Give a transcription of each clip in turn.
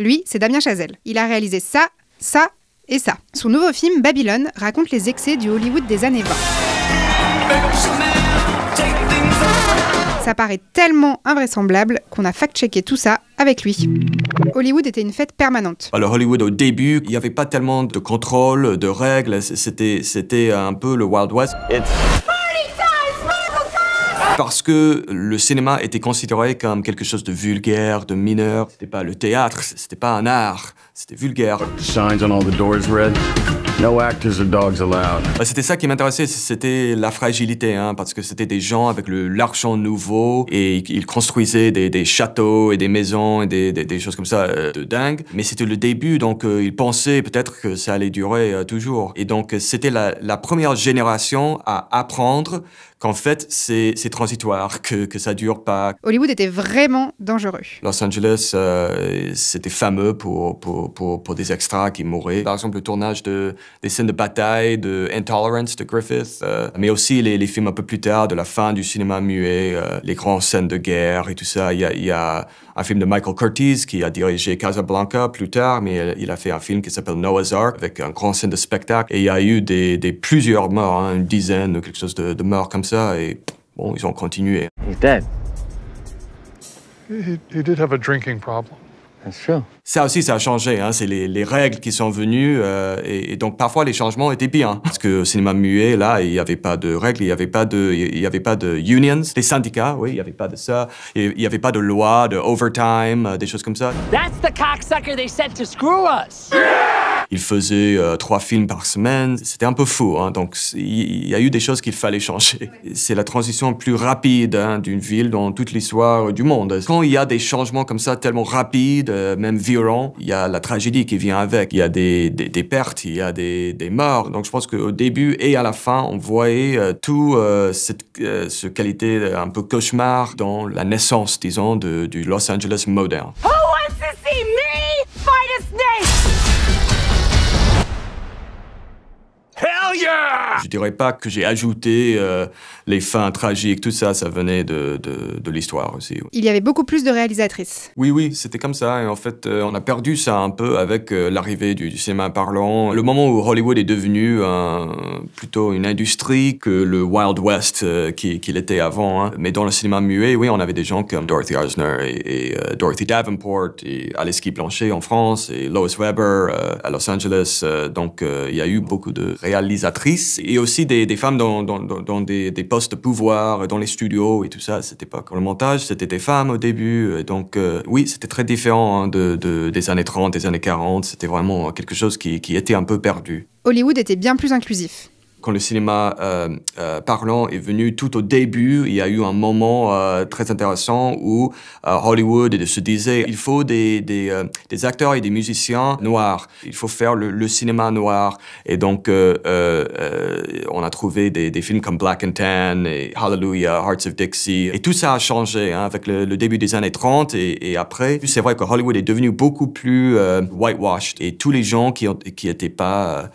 Lui, c'est Damien Chazelle. Il a réalisé ça, ça et ça. Son nouveau film, Babylone, raconte les excès du Hollywood des années 20. Ça paraît tellement invraisemblable qu'on a fact-checké tout ça avec lui. Hollywood était une fête permanente. Alors Hollywood, au début, il n'y avait pas tellement de contrôle, de règles. C'était un peu le Wild West. Parce que le cinéma était considéré comme quelque chose de vulgaire, de mineur. C'était pas le théâtre, c'était pas un art, c'était vulgaire. Signs on all the doors red. No actors or dogs allowed. C'était ça qui m'intéressait, c'était la fragilité, hein, parce que c'était des gens avec l'argent nouveau et ils construisaient des châteaux et des maisons et des choses comme ça de dingue. Mais c'était le début, donc ils pensaient peut-être que ça allait durer toujours. Et donc c'était la première génération à apprendre qu'en fait c'est transitoire, que ça dure pas. Hollywood était vraiment dangereux. Los Angeles, c'était fameux pour des extras qui mouraient. Par exemple, le tournage des scènes de bataille, de Intolerance de Griffith, mais aussi les films un peu plus tard de la fin du cinéma muet, les grandes scènes de guerre et tout ça. Il y a un film de Michael Curtiz qui a dirigé Casablanca plus tard, mais il a fait un film qui s'appelle Noah's Ark avec un grand scène de spectacle. Et il y a eu plusieurs morts, hein, une dizaine ou quelque chose de morts comme ça. Et bon, ils ont continué. He's dead. He did have a drinking problem. That's true. Ça aussi, ça a changé, hein. C'est les règles qui sont venues, et donc parfois les changements étaient bien. Parce que au cinéma muet, là, il n'y avait pas de règles, il n'y avait pas de unions, des syndicats, oui, il n'y avait pas de ça. Il n'y avait pas de loi, de overtime, des choses comme ça. That's the cocksucker they sent to screw us. Il faisait 3 films par semaine. C'était un peu fou, hein. Donc il y a eu des choses qu'il fallait changer. C'est la transition plus rapide, hein, d'une ville dans toute l'histoire du monde. Quand il y a des changements comme ça, tellement rapides, même violents, il y a la tragédie qui vient avec. Il y a des pertes, il y a des morts. Donc je pense qu'au début et à la fin, on voyait ce qualité un peu cauchemar dans la naissance, disons, du Los Angeles moderne. Who wants to see me fight a snake? Hell yeah! Je dirais pas que j'ai ajouté les fins tragiques, tout ça, ça venait de l'histoire aussi. Il y avait beaucoup plus de réalisatrices. Oui, c'était comme ça. Et en fait, on a perdu ça un peu avec l'arrivée du cinéma parlant. Le moment où Hollywood est devenu plutôt une industrie que le Wild West qu'il était avant. Hein. Mais dans le cinéma muet, oui, on avait des gens comme Dorothy Arzner et Dorothy Davenport et Alice Guy Blanchet en France et Lois Weber à Los Angeles. Donc, il y a eu beaucoup de réalisatrices et aussi des femmes dans des postes de pouvoir, dans les studios et tout ça. C'était pas comme le montage, c'était des femmes au début. Et donc, oui, c'était très différent, hein, des années 30, des années 40. C'était vraiment quelque chose qui était un peu perdu. Hollywood était bien plus inclusif. Quand le cinéma parlant est venu tout au début, il y a eu un moment très intéressant où Hollywood se disait il faut des acteurs et des musiciens noirs. Il faut faire le cinéma noir. Et donc, on a trouvé des films comme Black and Tan et Hallelujah, Hearts of Dixie. Et tout ça a changé, hein, avec le début des années 30 et après. C'est vrai que Hollywood est devenu beaucoup plus whitewashed. Et tous les gens qui n'étaient pas...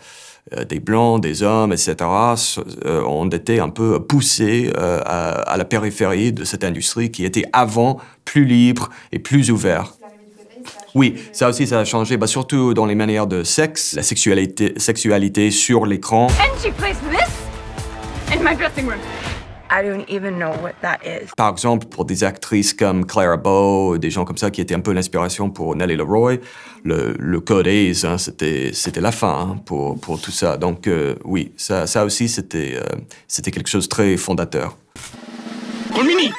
des blancs, des hommes, etc., ont été un peu poussés à la périphérie de cette industrie qui était avant plus libre et plus ouverte. Oui, ça aussi, ça a changé, surtout dans les manières de sexe, la sexualité sur l'écran. And she placed this in my dressing room. I don't even know what that is. Par exemple, pour des actrices comme Clara Bow, des gens comme ça qui étaient un peu l'inspiration pour Nellie Leroy, le code Hays, hein, c'était la fin, hein, pour tout ça. Donc oui, ça aussi, c'était quelque chose de très fondateur. Mini.